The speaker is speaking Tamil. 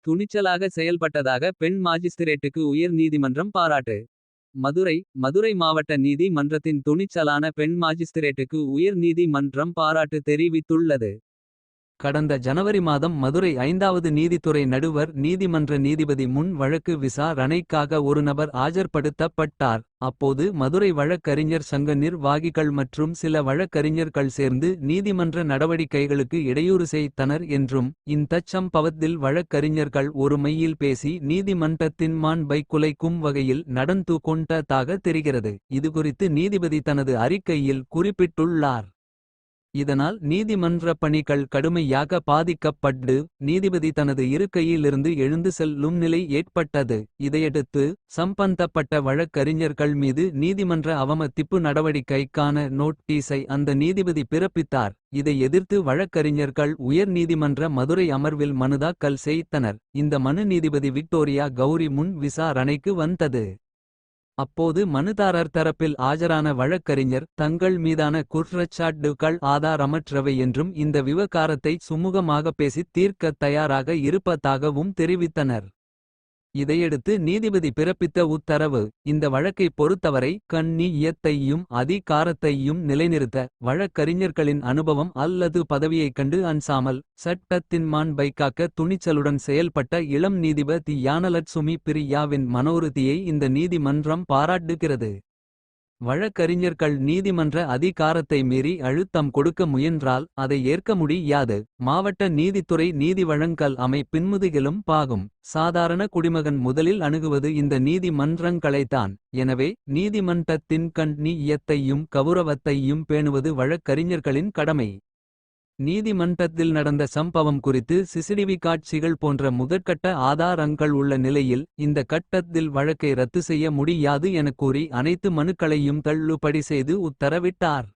துணிச்சலாக செயல்பட்டதாக பெண் மாஜிஸ்திரேட்டுக்கு உயர் நீதிமன்றம் பாராட்டு. மதுரை மதுரை மாவட்ட நீதி மன்றத்தின் துணிச்சலான பெண் மாஜிஸ்திரேட்டுக்கு உயர் நீதி மன்றம் பாராட்டு தெரிவித்துள்ளது. கடந்த ஜனவரி மாதம் மதுரை 5வது நீதித்துறை நடுவர் நீதிமன்ற நீதிபதி முன் வழக்கு விசாரணைக்காக ஒரு நபர் ஆஜர்படுத்தப்பட்டார். அப்போது மதுரை வழக்கறிஞர் சங்க நிர்வாகிகள் மற்றும் சில வழக்கறிஞர்கள் சேர்ந்து நீதிமன்ற நடவடிக்கைகளுக்கு இடையூறு செய்தனர் என்றும் இந்தச் சம்பவத்தில் வழக்கறிஞர்கள் ஒரு மையில் பேசி நீதிமன்றத்தின் மாண்பை குலைக்கும் வகையில் நடந்து கொண்டதாக தெரிகிறது. இதுகுறித்து நீதிபதி தனது அறிக்கையில் குறிப்பிட்டுள்ளார். இதனால் நீதிமன்ற பணிகள் கடுமையாக பாதிக்கப்பட்டு நீதிபதி தனது இருக்கையிலிருந்து எழுந்து செல்லும் நிலை ஏற்பட்டது. இதையடுத்து சம்பந்தப்பட்ட வழக்கறிஞர்கள் மீது நீதிமன்ற அவமதிப்பு நடவடிக்கைக்கான நோட்டீஸை அந்த நீதிபதி பிறப்பித்தார். இதை எதிர்த்து வழக்கறிஞர்கள் உயர் நீதிமன்ற மதுரை அமர்வில் மனு தாக்கல் செய்தனர். இந்த மனு நீதிபதி விக்டோரியா கௌரி முன் விசாரணைக்கு வந்தது. அப்போது மனுதாரர் தரப்பில் ஆஜரான வழக்கறிஞர் தங்கள் மீதான குற்றச்சாட்டுகள் ஆதாரமற்றவை என்றும் இந்த விவகாரத்தை சுமூகமாக பேசித் தீர்க்கத் தயாராக இருப்பதாகவும் தெரிவித்தனர். இதையடுத்து நீதிபதி பிறப்பித்த உத்தரவு. இந்த வழக்கை பொறுத்தவரை கண்ணியத்தையும் அதிகாரத்தையும் நிலைநிறுத்த வழக்கறிஞர்களின் அனுபவம் அல்லது பதவியைக் கண்டு அஞ்சாமல் சட்டத்தின் மாண்பை காக்க துணிச்சலுடன் செயல்பட்ட இளம் நீதிபதி யானலட்சுமி பிரியாவின் மனோருதியை இந்த நீதிமன்றம் பாராட்டுகிறது. வழக்கறிஞர்கள் நீதிமன்ற அதிகாரத்தை மீறி அழுத்தம் கொடுக்க முயன்றால் அதை ஏற்க முடியாது. மாவட்ட நீதித்துறை நீதி வழங்கல் அமைப்பின் பாகும். சாதாரண குடிமகன் முதலில் அணுகுவது இந்த நீதிமன்றங்களைத்தான். எனவே நீதிமன்றத்தின் கண்ணியத்தையும் கவுரவத்தையும் பேணுவது வழக்கறிஞர்களின் கடமை. நீதிமன்றத்தில் நடந்த சம்பவம் குறித்து சிசிடிவி காட்சிகள் போன்ற முதற்கட்ட ஆதாரங்கள் உள்ள நிலையில் இந்த கட்டத்தில் வழக்கை ரத்து செய்ய முடியாது எனக் கூறி அனைத்து மனுக்களையும் தள்ளுபடி செய்து உத்தரவிட்டார்.